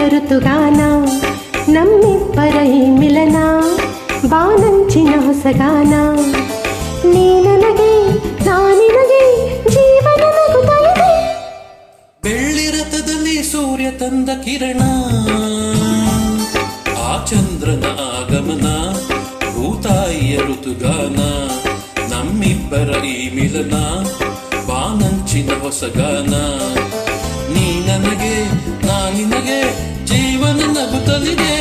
ಋತುಗಾನ ನಮ್ಮಿಬ್ಬರ ಈ ಮಿಲನ ಬಾನಂಚಿನ ಹೊಸಗಾನ ನೀ ನನಗೆ ನಾನಿನಗೆ ಜೀವನ ನಗುತ್ತಲಿದೆ ಬೆಳ್ಳಿ ರಥದಲ್ಲಿ ಸೂರ್ಯ ತಂದ ಕಿರಣ ಆ ಚಂದ್ರನ ಆಗಮನ ಭೂತಾಯಿಯ ಋತುಗಾನ ನಮ್ಮಿಬ್ಬರ ಈ ಮಿಲನ ಬಾನಂಚಿನ ಹೊಸಗಾನ ನೀ ನನಗೆ ನಾನಿನಗೆ ಜೀವನ ನಗುತ್ತಲಿದೆ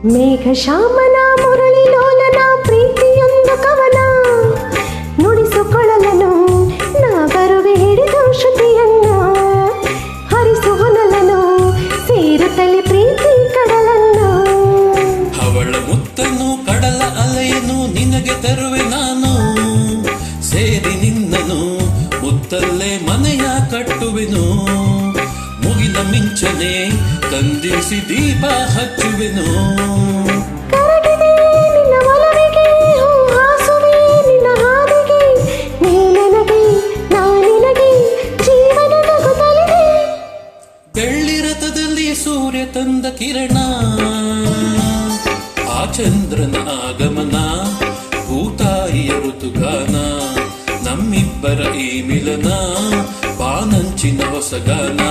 ಮೇಘ ಶ್ಯಾಮನ ಮುರಳಿ ಲೋಲನ ಪ್ರೀತಿಯೊಂದು ಕವನ ನುಡಿಸುಕೊಳ್ಳಲನು ನಾ ಬರುವೆ ಹಿಡಿದು ಶ್ರುತಿಯನ್ನ ಹರಿಸು ಹೊನಲನು ಸೇರುತ್ತಲೇ ಪ್ರೀತಿ ಕಡಲನ್ನು ಅವಳ ಮುತ್ತನ್ನು ಕಡಲ ಅಲೆಯನ್ನು ನಿನಗೆ ತರುವೆ ನಾನು ಸೇರಿ ನಿನ್ನನು ಮುತ್ತಲ್ಲೇ ಮನೆಯ ಕಟ್ಟುವೆನು ಮುಗಿಲ ಮಿಂಚನೆ ತಂದಿಸಿ ದೀಪ ಹಚ್ಚುವೆನು ಕರಗಿದೆ ನಿನ್ನ ಒಲವಿಗೆ ಹೂ ಹಾಸುವೆ ನಿನ್ನ ಹಾದಿಗೆ ನೀ ನನಗೆ ನಾನಿನಗೆ ಜೀವನ ನಗುತ್ತಲಿದೆ ಬೆಳ್ಳಿ ರಥದಲ್ಲಿ ಸೂರ್ಯ ತಂದ ಕಿರಣ ಆ ಚಂದ್ರನ ಆಗಮನ ಭೂತಾಯಿಯ ಋತುಗಾನ ನಮ್ಮಿಬ್ಬರ ಈ ಮಿಲನ ಬಾನಂಚಿನ ಹೊಸಗಾನ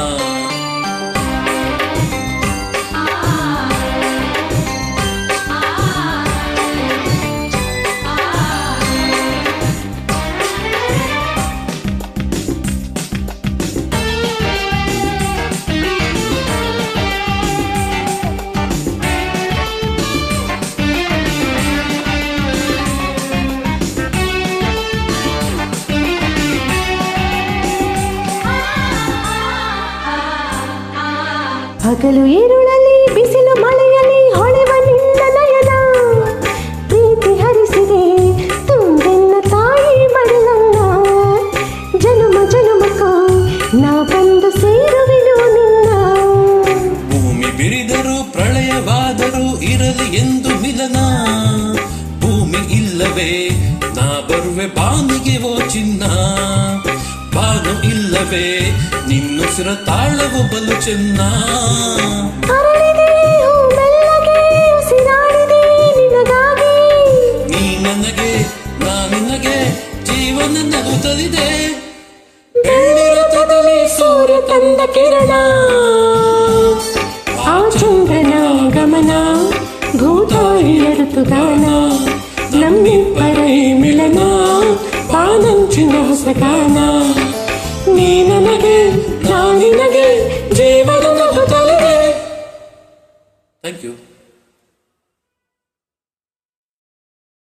ಹಗಲು ഇരുಳಲ್ಲಿ ಬಿಸಿಲು ಮಳೆಯಲ್ಲಿ ಹೊಳೆವ ನಿನ್ನ ನಯನ ಪ್ರೀತಿ ಹರಿಸಿದೆ ತುಂಬೆನ್ನ ತಾಯಿ ಮಡಲನ್ನ ಜನುಮ ಜನುಮಕ್ಕೂ ನಾ ಬಂದು ಸೇರುವೆನು ನಿನ್ನ ಭೂಮಿ ಬಿರಿದರೂ ಪ್ರಳಯವಾದರೂ ಇರಲಿ ಎಂದು ಮಿಲನ ಭೂಮಿ ಇಲ್ಲವೇ ನಾ ಬರುವೆ ಬಾನಿಗೆ ಓ ಚಿನ್ನ ಬಾನು ಇಲ್ಲವೇ ನಿನ್ನುಸಿರ ತಾಳವು ಬಲು ಚೆನ್ನ ಅರಳಿದೆ ಹೂ ಮೆಲ್ಲಗೆ ಉಸಿರಾಡಿದೆ ನಿನಗಾಗಿ ನೀ ನನಗೆ ನಾನಿನಗೆ ಜೀವನ ನಗುತ್ತಲಿದೆ ಬೆಳ್ಳಿ ರಥದಲ್ಲಿ ಸೂರ್ಯ ತಂದ ಕಿರಣ ಆ ಚಂದ್ರನ ಗಮನ ಭೂತಾಯಿಯ ಋತುಗಾನ ನಮ್ಮಿಬ್ಬರ ಈ ಮಿಲನ ಬಾನಂಚಿನ ಹೊಸಗಾನ ನೀ ನನಗೆ ನಾನಿನಗೆ ಜೀವನ ನಗುತ್ತಲಿದೆ ಥ್ಯಾಂಕ್ ಯು